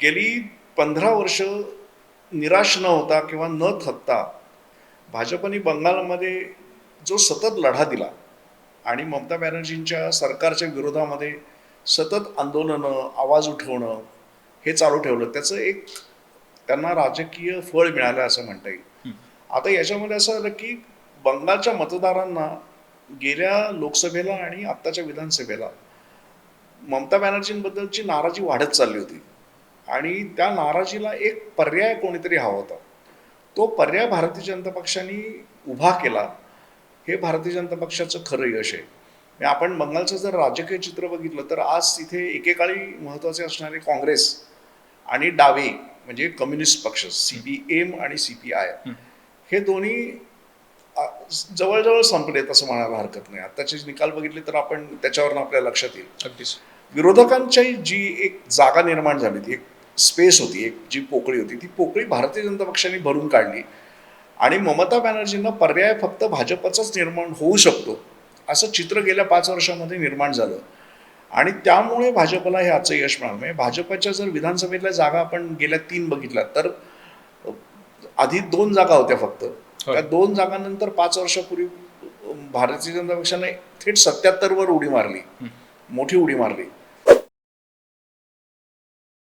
गेली 15 वर्ष निराश न होता किंवा न थकता भाजपने बंगालमध्ये जो सतत लढा दिला आणि ममता बॅनर्जींच्या सरकारच्या विरोधामध्ये सतत आंदोलनं आवाज उठवणं हे चालू ठेवलं, त्याचं एक त्यांना राजकीय फळ मिळालं असं म्हणता येईल. आता याच्यामध्ये असं आलं की बंगालच्या मतदारांना गेल्या लोकसभेला आणि आत्ताच्या विधानसभेला ममता बॅनर्जींबद्दलची नाराजी वाढत चालली होती आणि त्या नाराजीला एक पर्याय कोणीतरी हवा होता. तो पर्याय भारतीय जनता पक्षाने उभा केला. हे भारतीय जनता पक्षाचं खरं यश आहे. आपण बंगालचं जर राजकीय चित्र बघितलं तर आज तिथे एकेकाळी महत्त्वाचे असणारे काँग्रेस आणि डावे म्हणजे कम्युनिस्ट पक्ष CPM आणि CPI हे दोन्ही जवळजवळ संपलेत असं म्हणायला हरकत नाही. आत्ताचे निकाल बघितले तर आपण त्याच्यावरून आपल्या लक्षात येईल. अगदीच विरोधकांची जी एक जागा निर्माण झाली होती, एक स्पेस होती, एक जी पोकळी होती, ती पोकळी भारतीय जनता पक्षाने भरून काढली आणि ममता बॅनर्जींना पर्याय फक्त भाजपचाच निर्माण होऊ शकतो असं चित्र गेल्या 5 वर्षामध्ये निर्माण झालं आणि त्यामुळे भाजपला हे आजचं यश मिळालं. म्हणजे भाजपच्या जर विधानसभेतल्या जागा आपण गेल्या 3 बघितल्या तर आधी 2 जागा होत्या फक्त. त्या 2 जागांनंतर 5 वर्षापूर्वी भारतीय जनता पक्षाने थेट 77 वर उडी मारली, मोठी उडी मारली.